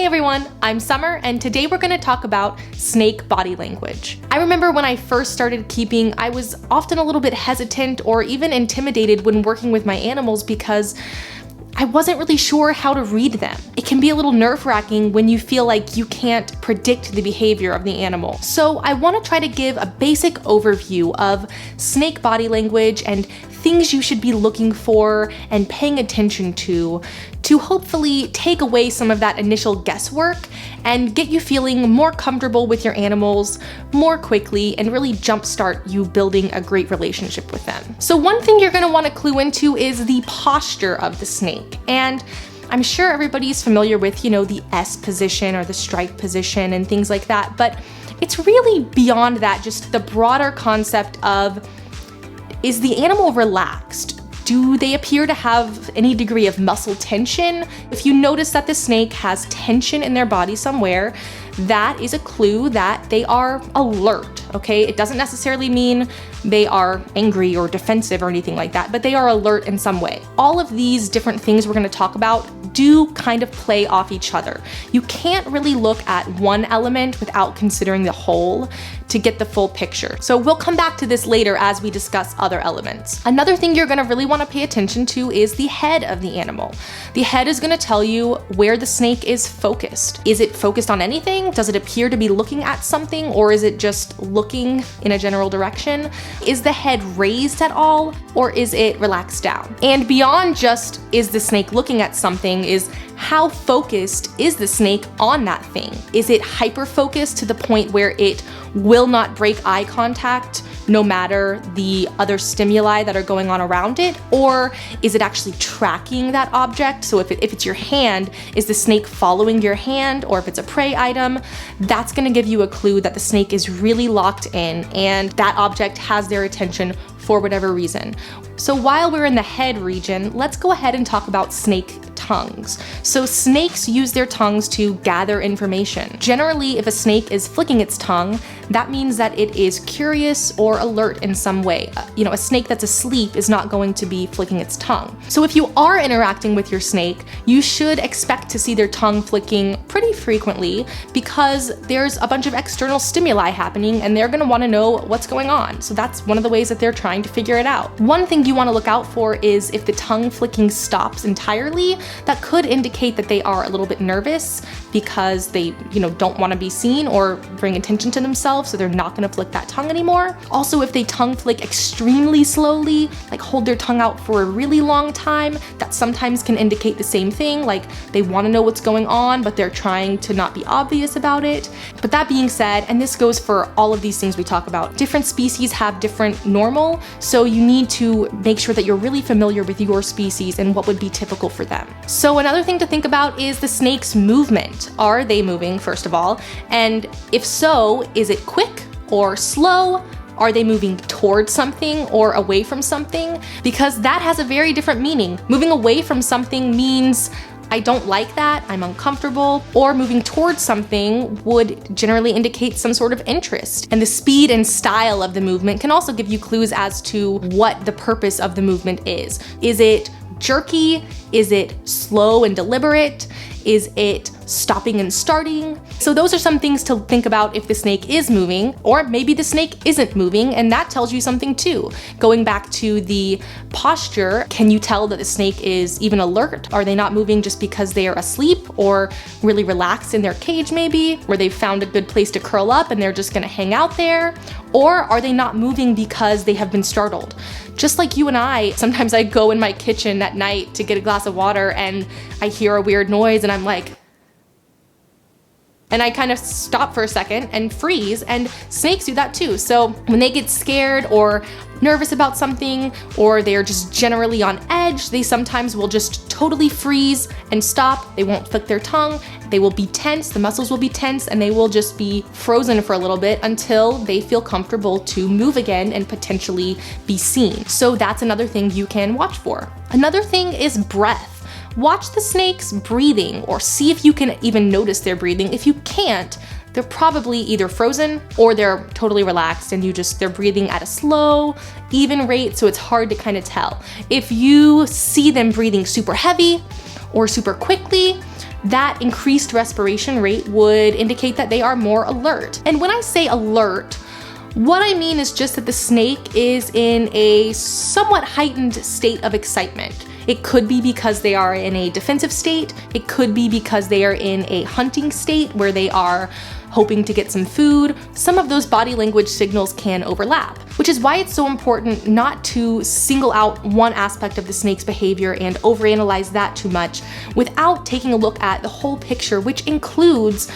Hey everyone, I'm Summer, and today we're gonna talk about snake body language. I remember when I first started keeping, I was often a little bit hesitant or even intimidated when working with my animals because I wasn't really sure how to read them. It can be a little nerve-wracking when you feel like you can't predict the behavior of the animal. So I wanna try to give a basic overview of snake body language and things you should be looking for and paying attention to hopefully take away some of that initial guesswork and get you feeling more comfortable with your animals more quickly and really jumpstart you building a great relationship with them. So one thing you're gonna wanna clue into is the posture of the snake. And I'm sure everybody's familiar with, the S position or the strike position and things like that, but it's really beyond that, just the broader concept of, is the animal relaxed? Do they appear to have any degree of muscle tension? If you notice that the snake has tension in their body somewhere, that is a clue that they are alert, okay? It doesn't necessarily mean they are angry or defensive or anything like that, but they are alert in some way. All of these different things we're gonna talk about do kind of play off each other. You can't really look at one element without considering the whole to get the full picture. So we'll come back to this later as we discuss other elements. Another thing you're gonna really wanna pay attention to is the head of the animal. The head is gonna tell you where the snake is focused. Is it focused on anything? Does it appear to be looking at something, or is it just looking in a general direction? Is the head raised at all, or is it relaxed down? And beyond just, is the snake looking at something, is how focused is the snake on that thing? Is it hyper-focused to the point where it will not break eye contact no matter the other stimuli that are going on around it? Or is it actually tracking that object? So if it's your hand, is the snake following your hand? Or if it's a prey item, that's gonna give you a clue that the snake is really locked in and that object has their attention for whatever reason. So while we're in the head region, let's go ahead and talk about snake tongues. So snakes use their tongues to gather information. Generally, if a snake is flicking its tongue, that means that it is curious or alert in some way. A snake that's asleep is not going to be flicking its tongue. So if you are interacting with your snake, you should expect to see their tongue flicking pretty frequently because there's a bunch of external stimuli happening and they're gonna wanna know what's going on. So that's one of the ways that they're trying to figure it out. One thing you wanna look out for is if the tongue flicking stops entirely, that could indicate that they are a little bit nervous because they, don't wanna be seen or bring attention to themselves, so they're not gonna flick that tongue anymore. Also, if they tongue flick extremely slowly, like hold their tongue out for a really long time, that sometimes can indicate the same thing, like they wanna know what's going on, but they're trying to not be obvious about it. But that being said, and this goes for all of these things we talk about, different species have different normal, so you need to make sure that you're really familiar with your species and what would be typical for them. So another thing to think about is the snake's movement. Are they moving, first of all? And if so, is it quick or slow? Are they moving towards something or away from something? Because that has a very different meaning. Moving away from something means I don't like that, I'm uncomfortable, or moving towards something would generally indicate some sort of interest. And the speed and style of the movement can also give you clues as to what the purpose of the movement is. Is it jerky? Is it slow and deliberate? Is it stopping and starting? So those are some things to think about if the snake is moving, or maybe the snake isn't moving, and that tells you something too. Going back to the posture, can you tell that the snake is even alert? Are they not moving just because they are asleep or really relaxed in their cage maybe, where they've found a good place to curl up and they're just gonna hang out there? Or are they not moving because they have been startled? Just like you and I, sometimes I go in my kitchen at night to get a glass of water and I hear a weird noise and I'm like, and I kind of stop for a second and freeze, and snakes do that too. So when they get scared or nervous about something, or they're just generally on edge, they sometimes will just totally freeze and stop. They won't flick their tongue. They will be tense, the muscles will be tense, and they will just be frozen for a little bit until they feel comfortable to move again and potentially be seen. So that's another thing you can watch for. Another thing is breath. Watch the snake's breathing or see if you can even notice their breathing. If you can't, they're probably either frozen or they're totally relaxed and they're breathing at a slow, even rate, so it's hard to kind of tell. If you see them breathing super heavy or super quickly, that increased respiration rate would indicate that they are more alert. And when I say alert, what I mean is just that the snake is in a somewhat heightened state of excitement. It could be because they are in a defensive state. It could be because they are in a hunting state where they are hoping to get some food. Some of those body language signals can overlap, which is why it's so important not to single out one aspect of the snake's behavior and overanalyze that too much without taking a look at the whole picture, which includes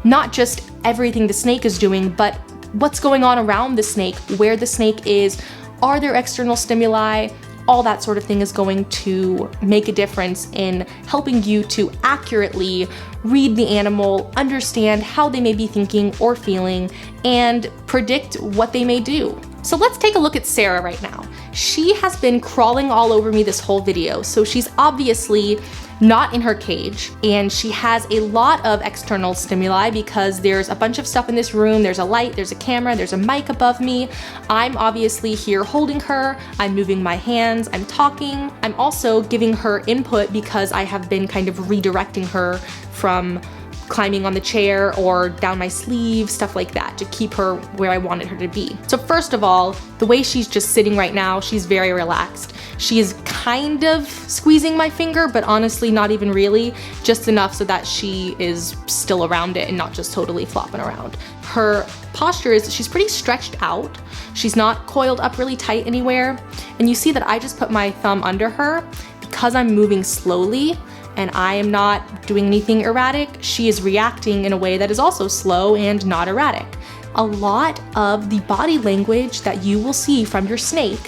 not just everything the snake is doing, but what's going on around the snake, where the snake is, are there external stimuli. All that sort of thing is going to make a difference in helping you to accurately read the animal, understand how they may be thinking or feeling, and predict what they may do. So let's take a look at Sarah right now. She has been crawling all over me this whole video, so she's obviously not in her cage, and she has a lot of external stimuli because there's a bunch of stuff in this room. There's a light, there's a camera, there's a mic above me. I'm obviously here holding her, I'm moving my hands, I'm talking. I'm also giving her input because I have been kind of redirecting her from climbing on the chair or down my sleeve, stuff like that, to keep her where I wanted her to be. So first of all, the way she's just sitting right now, she's very relaxed. She is kind of squeezing my finger, but honestly not even really, just enough so that she is still around it and not just totally flopping around. Her posture is, she's pretty stretched out. She's not coiled up really tight anywhere. And you see that I just put my thumb under her because I'm moving slowly and I am not doing anything erratic. She is reacting in a way that is also slow and not erratic. A lot of the body language that you will see from your snake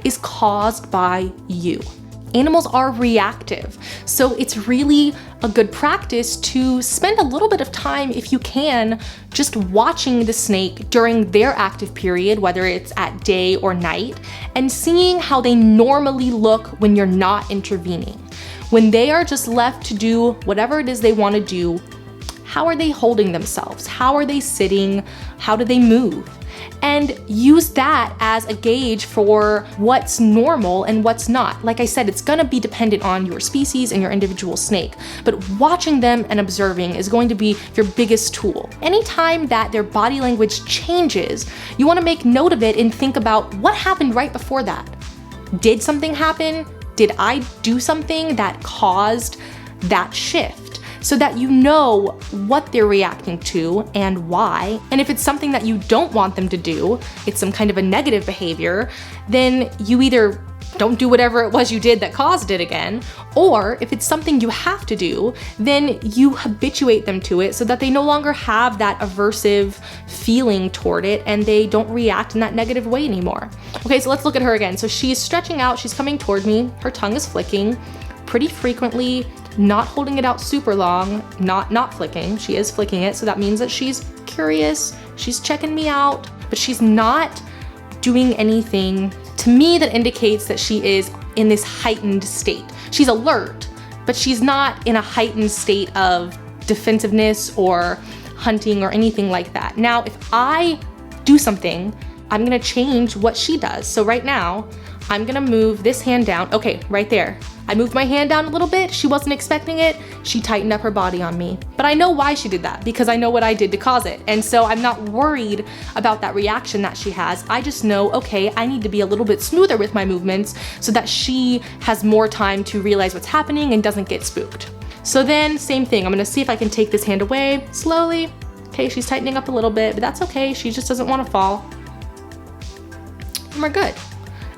is caused by you. Animals are reactive, so it's really a good practice to spend a little bit of time, if you can, just watching the snake during their active period, whether it's at day or night, and seeing how they normally look when you're not intervening. When they are just left to do whatever it is they want to do, how are they holding themselves? How are they sitting? How do they move? And use that as a gauge for what's normal and what's not. Like I said, it's gonna be dependent on your species and your individual snake, but watching them and observing is going to be your biggest tool. Anytime that their body language changes, you wanna make note of it and think about what happened right before that. Did something happen? Did I do something that caused that shift? So that you know what they're reacting to and why. And if it's something that you don't want them to do, it's some kind of a negative behavior, then you either don't do whatever it was you did that caused it again, or if it's something you have to do, then you habituate them to it so that they no longer have that aversive feeling toward it and they don't react in that negative way anymore. Okay, so let's look at her again. So she's stretching out, she's coming toward me, her tongue is flicking pretty frequently, not holding it out super long, not flicking. She is flicking it, so that means that she's curious, she's checking me out, but she's not doing anything to me that indicates that she is in this heightened state. She's alert, but she's not in a heightened state of defensiveness or hunting or anything like that. Now, if I do something, I'm gonna change what she does. So right now, I'm gonna move this hand down. Okay, right there. I moved my hand down a little bit. She wasn't expecting it. She tightened up her body on me. But I know why she did that, because I know what I did to cause it. And so I'm not worried about that reaction that she has. I just know, okay, I need to be a little bit smoother with my movements so that she has more time to realize what's happening and doesn't get spooked. So then, same thing. I'm gonna see if I can take this hand away slowly. Okay, she's tightening up a little bit, but that's okay. She just doesn't wanna fall. And we're good.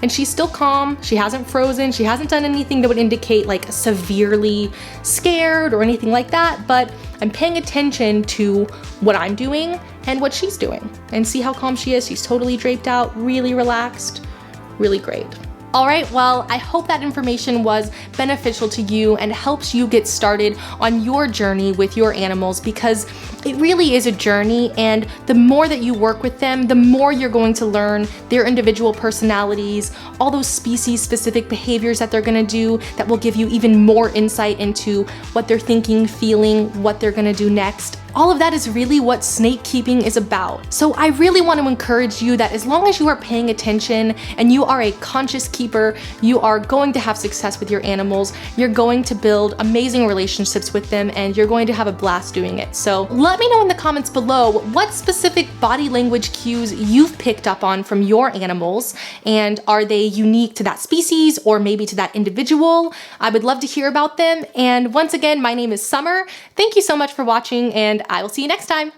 And she's still calm, she hasn't frozen, she hasn't done anything that would indicate like severely scared or anything like that, but I'm paying attention to what I'm doing and what she's doing. And see how calm she is, she's totally draped out, really relaxed, really great. All right, well, I hope that information was beneficial to you and helps you get started on your journey with your animals, because it really is a journey, and the more that you work with them, the more you're going to learn their individual personalities, all those species-specific behaviors that they're gonna do that will give you even more insight into what they're thinking, feeling, what they're gonna do next. All of that is really what snake keeping is about. So I really want to encourage you that as long as you are paying attention and you are a conscious keeper, you are going to have success with your animals. You're going to build amazing relationships with them, and you're going to have a blast doing it. So let me know in the comments below what specific body language cues you've picked up on from your animals, and are they unique to that species or maybe to that individual? I would love to hear about them. And once again, my name is Summer. Thank you so much for watching, and I will see you next time.